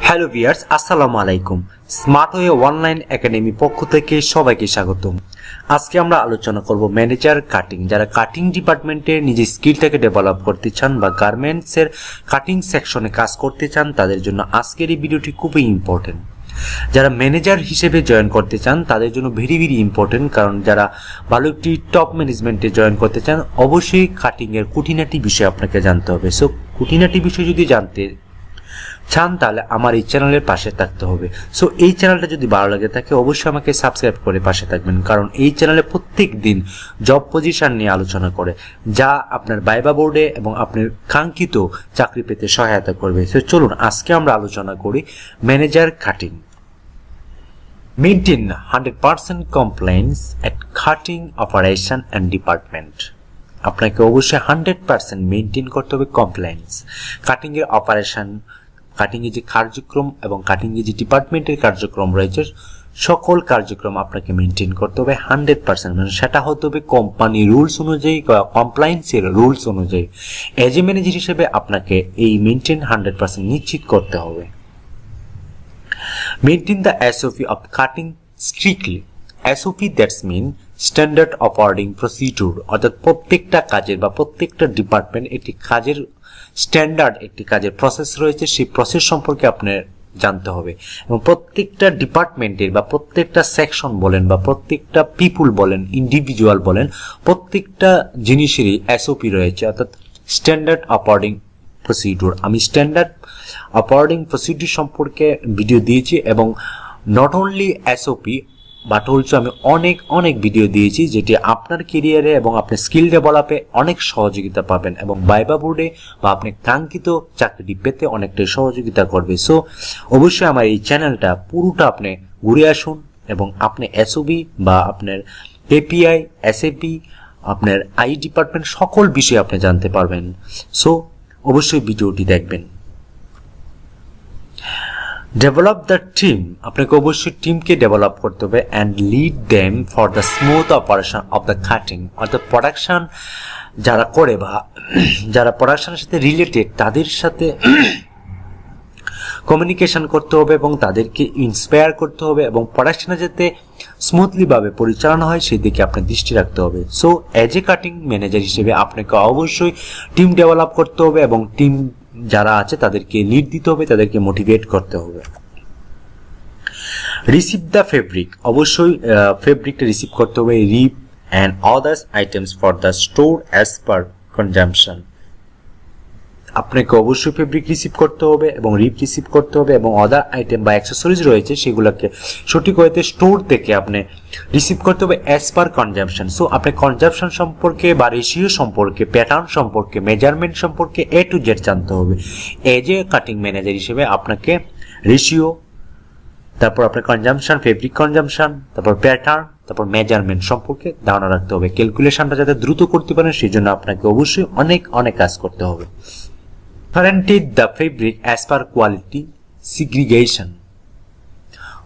Hello viewers, আসসালামু আলাইকুম। Smart way online academy পক্ষ থেকে সবাইকে স্বাগতম। আজকে আমরা আলোচনা করব ম্যানেজার কাটিং। যারা কাটিং ডিপার্টমেন্টে নিজের স্কিলটাকে ডেভেলপ করতে চান বা গার্মেন্টসের কাটিং সেকশনে কাজ করতে চান, তাদের জন্য আজকের এই ভিডিওটি খুবই ইম্পর্টেন্ট। যারা ম্যানেজার হিসেবে জয়েন করতে চান তাদের জন্য ভেরি ইম্পর্টেন্ট, কারণ যারা ভালো একটি টপ ম্যানেজমেন্টে জয়েন করতে চান অবশ্যই কাটিংয়ের খুঁটিনাটি বিষয় আপনাকে জানতে হবে। সো খুঁটিনাটি বিষয় যদি জানতে চান তাহলে আমার এই চ্যানেলের পাশে থাকতে হবে। সো এই চ্যানেলটা যদি ভালো লাগে থাকে অবশ্যই আমাকে সাবস্ক্রাইব করে পাশে থাকবেন, কারণ এই চ্যানেলে প্রত্যেক দিন জব পজিশন নিয়ে আলোচনা করে, যা আপনার ভাইবা বোর্ডে এবং আপনার কাঙ্ক্ষিত চাকরি পেতে সহায়তা করবে। সো চলুন আজকে আমরা আলোচনা করি manager cutting. Maintain 100% compliance at cutting operation and department. আপনাকে অবশ্যই 100% মেইনটেইন করতে হবে কমপ্লায়েন্স। কাটিংয়ের অপারেশন, কাটিংয়ে যে কার্যক্রম এবং কাটিংয়ে যে ডিপার্টমেন্টের কার্যক্রম রয়েছে সকল কার্যক্রম আপনাকে মেনটেন করতে হবে 100%। মানে সেটা হতে হবে কোম্পানি রুলস অনুযায়ী, কমপ্লায়েন্সের রুলস অনুযায়ী। এজ এ ম্যানেজার হিসেবে আপনাকে এই মেনটেন 100% নিশ্চিত করতে হবে। Maintain the SOP of cutting strictly. SOP that's mean standard operating procedure, অর্থাৎ প্রত্যেকটা কাজের বা প্রত্যেকটা ডিপার্টমেন্ট একটি কাজের স্ট্যান্ডার্ড, একটি কাজের প্রসেস রয়েছে, সেই প্রসেস সম্পর্কে আপনার জানতে হবে। এবং প্রত্যেকটা ডিপার্টমেন্টের বা প্রত্যেকটা সেকশন বলেন বা প্রত্যেকটা পিপুল বলেন, ইন্ডিভিজুয়াল বলেন, প্রত্যেকটা জিনিসেরই এসওপি রয়েছে, অর্থাৎ স্ট্যান্ডার্ড অপারেটিং প্রসিডিউর। আমি স্ট্যান্ডার্ড অপারেটিং প্রসিডিউর সম্পর্কে ভিডিও দিয়েছি এবং not only SOP but also আমি অনেক ভিডিও দিয়েছি, যেটি আপনার কেরিয়ারে এবং আপনার স্কিল ডেভেলপে অনেক সহযোগিতা পাবেন এবং ভাইবা বোর্ডে বা আপনি কাঙ্ক্ষিত চাকরিটি পেতে অনেকটাই সহযোগিতা করবে। সো অবশ্যই আমার এই চ্যানেলটা পুরোটা আপনি ঘুরে আসুন এবং আপনি এসওবি বা আপনার কেপিআই, এসএপি, আপনার আই ডিপার্টমেন্ট সকল বিষয়ে আপনি জানতে পারবেন। সো অবশ্যই ভিডিওটি দেখবেন। Develop the team. আপনাকে অবশ্যই টিমকে ডেভেলপ করতে হবে and lead them for the smooth operation of the cutting. অর্থাৎ প্রোডাকশন যারা করে বা যারা প্রোডাকশনের সাথে রিলেটেড তাদের সাথে কমিউনিকেশন করতে হবে এবং তাদেরকে ইন্সপায়ার করতে হবে এবং প্রোডাকশনে যাতে স্মুথলি ভাবে পরিচালনা হয় সেই দিকে আপনার দৃষ্টি রাখতে হবে। So as a cutting manager হিসেবে আপনাকে অবশ্যই টিম ডেভেলপ করতে হবে এবং টিম যারা আছে তাদেরকে লিড দিতে হবে, তাদেরকে মোটিভেট করতে হবে। Receive the fabric. অবশ্যই ফেব্রিকটা রিসিভ করতে হবে। Rib and others items for the store as per consumption. আপনাকে অবশ্যই ফেব্রিক রিসিভ করতে হবে এবং রিপ রিসিভ করতে হবে এবং আদার আইটেম বা অ্যাক্সেসরিজ রয়েছে সেগুলোকে সঠিক ওয়েতে স্টোর থেকে আপনি রিসিভ করতে হবে অ্যাজ পার কনজাম্পশন। সো আপনি কনজাম্পশন সম্পর্কে বা রেশিও সম্পর্কে, প্যাটার্ন সম্পর্কে, মেজারমেন্ট সম্পর্কে এ টু জেড জানতে হবে। এজ এ কাটিং ম্যানেজার হিসেবে আপনাকে রেশিও, তারপর আপনার কনজাম্পশন, ফেব্রিক কনজাম্পশন, তারপর প্যাটার্ন, তারপর মেজারমেন্ট সম্পর্কে ধারণা রাখতে হবে। ক্যালকুলেশনটা যাতে দ্রুত করতে পারেন সেই জন্য আপনাকে অবশ্যই অনেক কাজ করতে হবে। Differentiate the fabric as per quality segregation।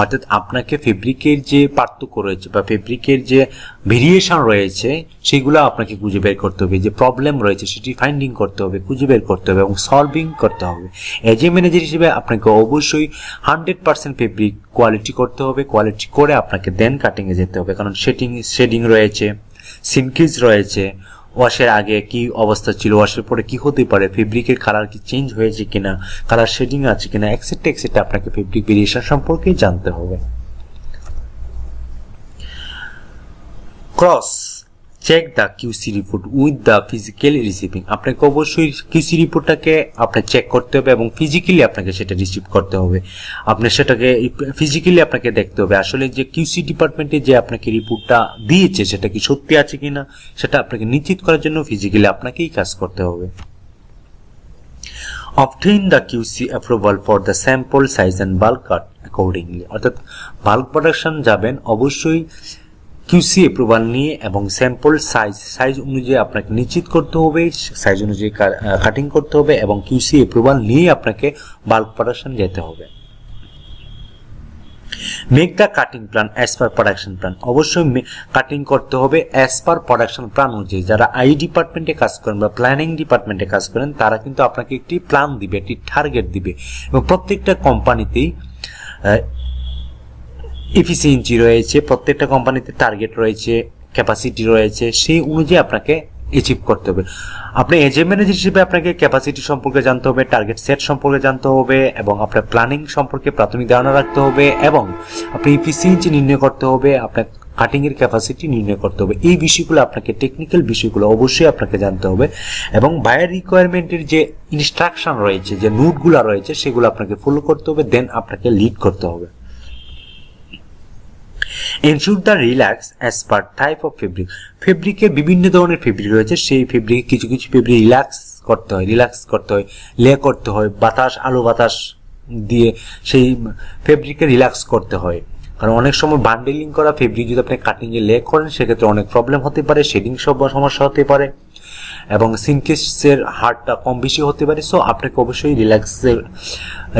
অর্থাৎ আপনাকে ফেব্রিকের যে পার্থক্য রয়েছে বা ফেব্রিকের যে ভেরিয়েশন রয়েছে সেগুলো আপনাকে খুঁজে বের করতে হবে। যে প্রবলেম রয়েছে সেটি ফাইন্ডিং করতে হবে, খুঁজে বের করতে হবে এবং সলভিং করতে হবে। এজ এ ম্যানেজার হিসেবে আপনাকে অবশ্যই 100% ফেব্রিক কোয়ালিটি করতে হবে। কোয়ালিটি করে আপনাকে দেন কাটিংয়ে যেতে হবে, কারণ শেডিং রয়েছে, সিনকিজ রয়েছে, ওয়াশের আগে কি অবস্থা ছিল, ওয়াশের পরে কি হতে পারে, ফেব্রিকের কালার কি চেঞ্জ হয়েছে কিনা, কালার শেডিং আছে কিনা, এক্সেট্রা আপনাকে ফেব্রিক ভেরিয়েশন সম্পর্কে জানতে হবে। Cross check the QC report with the physical receiving. আপনাকে অবশ্যই কিউসি রিপোর্টটাকে আপনার চেক করতে হবে এবং ফিজিক্যালি আপনাকে সেটা রিসিভ করতে হবে। আপনি সেটাকে ফিজিক্যালি আপনাকে দেখতে হবে আসলে যে কিউসি ডিপার্টমেন্টে যে আপনাকে রিপোর্টটা দিয়েছে সেটা কি সত্যি আছে কিনা সেটা আপনাকে নিশ্চিত করার জন্য ফিজিক্যালি আপনাকেই কাজ করতে হবে। Obtain the QC approval for the sample size and bulk cut accordingly। অর্থাৎ বাল্ক প্রোডাকশন যাবেন অবশ্যই কিউসি অ্যাপ্রুভাল নিয়ে এবং স্যাম্পল সাইজ অনুযায়ী আপনাকে নিশ্চিত করতে হবে, সাইজ অনুযায়ী কাটিং করতে হবে এবং কিউসি অ্যাপ্রুভাল নিয়ে আপনাকে বাল্ক প্রোডাকশন যেতে হবে। Make the cutting plan as per production plan. অবশ্যই কাটিং করতে হবে অ্যাজ পার প্রোডাকশন প্ল্যান অনুযায়ী। যারা আই ডিপার্টমেন্টে কাজ করেন বা প্ল্যানিং ডিপার্টমেন্টে কাজ করেন তারা কিন্তু আপনাকে একটি প্ল্যান দিবে, একটি টার্গেট দিবে, এবং প্রত্যেকটা কোম্পানিতেই এফিসিয়েন্সি রয়েছে, প্রত্যেকটা কোম্পানিতে টার্গেট রয়েছে, ক্যাপাসিটি রয়েছে, সেই অনুযায়ী আপনাকে অ্যাচিভ করতে হবে। আপনি এজ এ ম্যানেজার হিসেবে আপনাকে ক্যাপাসিটি সম্পর্কে জানতে হবে, টার্গেট সেট সম্পর্কে জানতে হবে, এবং আপনার প্ল্যানিং সম্পর্কে প্রাথমিক ধারণা রাখতে হবে, এবং আপনি এফিসিয়েন্সি নির্ণয় করতে হবে, আপনার কাটিং এর ক্যাপাসিটি নির্ণয় করতে হবে। এই বিষয়গুলো আপনাকে, টেকনিক্যাল বিষয়গুলো অবশ্যই আপনাকে জানতে হবে, এবং বায়ার রিকোয়ারমেন্টের যে ইনস্ট্রাকশন রয়েছে, যে নোটগুলো রয়েছে, সেগুলো আপনাকে ফলো করতে হবে, দেন আপনাকে লিড করতে হবে। Ensure the relax as per type of fabric. ফেব্রিকের বিভিন্ন ধরনের ফেব্রিক রয়েছে, সেই ফেব্রিকে কিছু কিছু ফেব্রিক রিল্যাক্স করতে হয়, লে করতে হয়, বাতাস, আলো বাতাস দিয়ে সেই ফেব্রিকে রিল্যাক্স করতে হয়। কারণ অনেক সময় বান্ডেলিং করা ফেব্রিক যদি আপনি কাটিংয়ে লে করেন সেক্ষেত্রে অনেক প্রবলেম হতে পারে, শেডিং সব সমস্যা হতে পারে, এবং সিনকেসের হারটা কম বেশি হতে পারে। সো আপনাকে অবশ্যই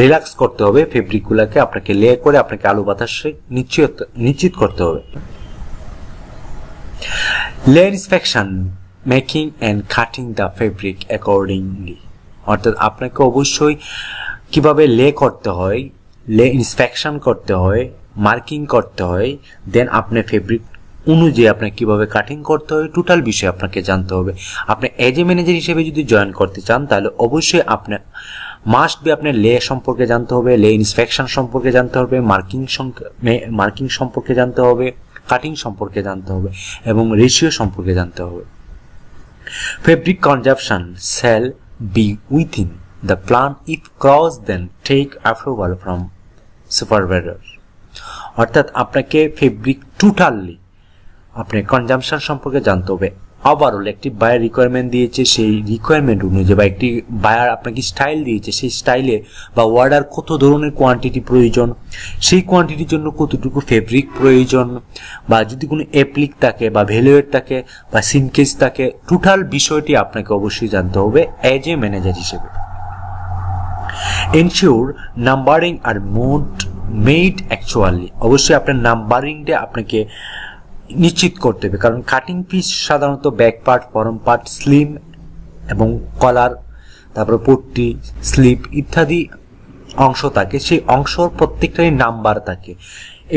রিল্যাক্স করতে হবে ফেব্রিকগুলোকে, আপনাকে লে করে আপনাকে আলো বাতাসে নিশ্চিত করতে হবে। লে inspection, making and cutting the fabric accordingly. অর্থাৎ আপনাকে অবশ্যই কিভাবে লে করতে হয়, লে ইন্সপেকশন করতে হয়, মার্কিং করতে হয়, দেন আপনার ফেব্রিক অনুযায়ী আপনাকে কিভাবে কাটিং করতে হয়, টোটাল বিষয় আপনাকে জানতে হবে। আপনি এজ এ ম্যানেজার হিসেবে যদি জয়েন করতে চান তাহলে অবশ্যই আপনার মাস্ট বি আপনার লে সম্পর্কে জানতে হবে, লে ইন্সপেকশন সম্পর্কে জানতে হবে, মার্কিং সম্পর্কে জানতে হবে, কাটিং সম্পর্কে জানতে হবে, এবং রেশিও সম্পর্কে জানতে হবে। Fabric consumption shall be within the plan if cross then take approval from supervisor. অর্থাৎ আপনাকে ফেব্রিক টোটালি আপনার কনজাম্পশন সম্পর্কে জানতে হবে। ওভারঅল একটি বায়ার রিকোয়ারমেন্ট দিয়েছে, সেই রিকোয়ারমেন্ট অনুযায়ী, বা একটি বায়ার আপনাকে স্টাইল দিয়েছে, সেই স্টাইলে বা অর্ডার কত ধরনের কোয়ান্টিটি প্রয়োজন, সেই কোয়ান্টিটির জন্য কতটুকু ফেব্রিক প্রয়োজন, বা যদি কোনো অ্যাপ্লিক থাকে বা ভ্যালুয়েট থাকে বা সিনকেস থাকে, টোটাল বিষয়টি আপনাকে অবশ্যই জানতে হবে এজ এ ম্যানেজার হিসেবে। Ensure numbering are made actually. অবশ্যই আপনার নাম্বারিংটা আপনাকে নিশ্চিত করতে হবে, কারণ কাটিং পিস সাধারণত back part, form part, slim এবং কলার, তারপরে পট্টি, স্লিপ ইত্যাদি অংশ থাকে। সেই অংশর প্রত্যেকটারই নাম্বার থাকে।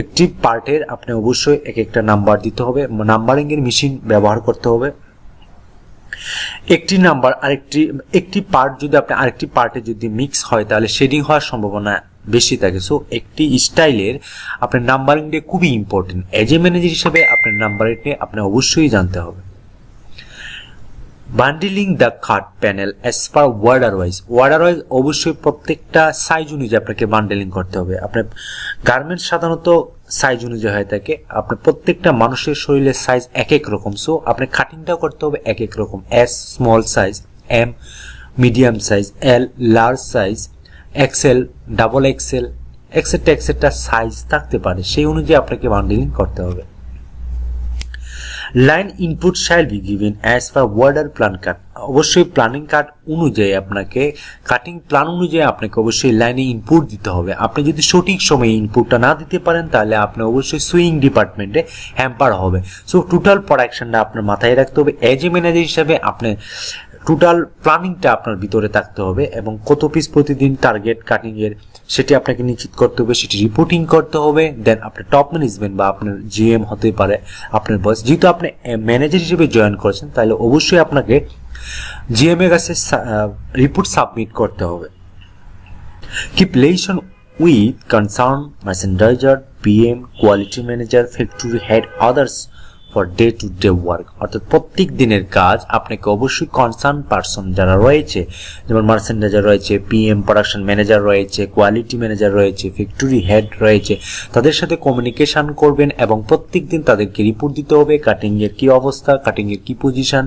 একটি পার্টের আপনি অবশ্যই এক একটা নাম্বার দিতে হবে, নাম্বারিং এর মেশিন ব্যবহার করতে হবে। একটি নাম্বার একটি পার্ট যদি আপনি আরেকটি পার্টে যদি মিক্স হয় তাহলে শেডিং হওয়ার সম্ভাবনা বেশি থাকে। সো একটি স্টাইলের আপনার নাম্বারিংটা খুবই ইম্পর্টেন্ট। এজ এ ম্যানেজার হিসেবে আপনার নাম্বারিংটা আপনি অবশ্যই জানতে হবে। Bundling the cut panel as per order wise অবশ্যই প্রত্যেকটা সাইজ অনুযায়ী আপনাকে বান্ডেলিং করতে হবে। আপনার গার্মেন্টস সাধারণত সাইজ অনুযায়ী হয়ে থাকে, আপনার প্রত্যেকটা মানুষের শরীরের সাইজ এক এক রকম। সো আপনি কাটিংটাও করতে হবে এক এক রকম। S small size, M medium size, L large size, XL, double XL, extra size থাকতে পারে, সেই অনুযায়ী আপনাকে বান্ডেলিং করতে হবে। Line input shall be given as per order plan cut. অবশ্যই প্ল্যানিং কাট অনুযায়ী আপনাকে, কাটিং প্ল্যান অনুযায়ী আপনাকে অবশ্যই লাইনে ইনপুট দিতে হবে। আপনি যদি সঠিক সময়ে ইনপুটটা না দিতে পারেন তাহলে আপনি অবশ্যই সুইং ডিপার্টমেন্টে হ্যাম্পার হবে। সো টোটাল প্রোডাকশনটা আপনার মাথায় রাখতে হবে। এজ এ ম্যানেজার হিসাবে আপনি টোটাল প্ল্যানিংটা আপনার ভিতরে থাকতে হবে, এবং কত পিস প্রতিদিন টার্গেট কাটিং এর সেটি আপনাকে নিশ্চিত করতে হবে, সেটি রিপোর্টিং করতে হবে। দেন আপনার টপ ম্যানেজমেন্ট বা আপনার জিএম হতে পারে আপনার বস, যেহেতু আপনি ম্যানেজার হিসেবে জয়েন করেছেন তাহলে অবশ্যই আপনাকে জিএম এর কাছে রিপোর্ট সাবমিট করতে হবে। Keep liaison with concern merchandiser, PM, quality manager, factory head, others for day to day work. অর্থাৎ প্রত্যেক দিনের কাজ আপনাকে অবশ্যই কনসার্ন পারসন যারা রয়েছে, যেমন মার্চেন্ডাইজার রয়েছে, পিএম, প্রোডাকশন ম্যানেজার রয়েছে, কোয়ালিটি ম্যানেজার রয়েছে, ফ্যাক্টরি হেড রয়েছে, তাদের সাথে কমিউনিকেশন করবেন এবং প্রত্যেক দিন তাদেরকে রিপোর্ট দিতে হবে কাটিং এর কি অবস্থা, কাটিং এর কি পজিশন,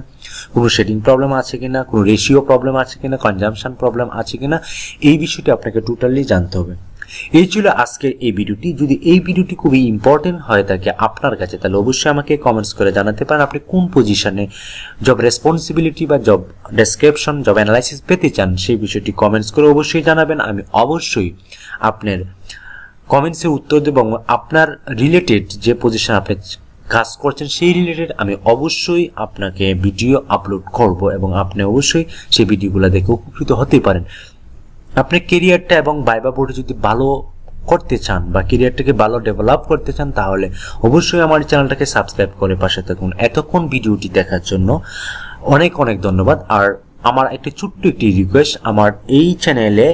কোনো শেডিং প্রবলেম আছে কিনা, কোনো রেশিও প্রবলেম আছে কিনা, কনজাম্পশন প্রবলেম আছে কিনা, এই বিষয়টি আপনাকে টোটালি জানতে হবে। এই ছিল আজকের এই ভিডিওটি। যদি এই ভিডিওটি খুবই ইম্পর্টেন্ট হয়ে থাকে আপনার কাছে তাহলে অবশ্যই আমাকে কমেন্টস করে জানাতে পারেন আপনি কোন পজিশনে জব রেসপন্সিবিলিটি বা জব ডেসক্রিপশন, জব অ্যানালাইসিস পেতে চান, সেই বিষয়টি কমেন্টস করে অবশ্যই জানাবেন। আমি অবশ্যই আপনার কমেন্টসে উত্তর দেব এবং আপনার রিলেটেড যে পজিশন আপনি কাজ করছেন সেই রিলেটেড আমি অবশ্যই আপনাকে ভিডিও আপলোড করব এবং আপনি অবশ্যই সেই ভিডিওগুলো দেখে উপকৃত হতে পারেন। আপনি কেরিয়ারটা এবং ভাইবা বোর্ডে যদি ভালো করতে চান বা কেরিয়ারটাকে ভালো ডেভেলপ করতে চান তাহলে অবশ্যই আমার চ্যানেলটাকে সাবস্ক্রাইব করে পাশে থাকুন। এতক্ষণ ভিডিওটি দেখার জন্য অনেক অনেক ধন্যবাদ। আর আমার একটা ছোট্ট একটি রিকোয়েস্ট, আমার এই চ্যানেলে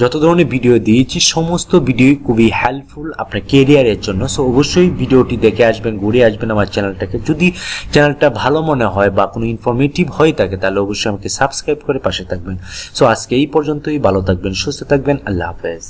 যত ধরনের ভিডিও দিয়েছি সমস্ত ভিডিও খুবই হেল্পফুল আপনার কেরিয়ারের জন্য। সো অবশ্যই ভিডিওটি দেখে আসবেন, ঘুরে আসবেন আমার চ্যানেলটাকে। যদি চ্যানেলটা ভালো মনে হয় বা কোনো ইনফরমেটিভ হয়ে থাকে তাহলে অবশ্যই আমাকে সাবস্ক্রাইব করে পাশে থাকবেন। সো আজকে এই পর্যন্তই, ভালো থাকবেন, সুস্থ থাকবেন, আল্লাহ হাফেজ।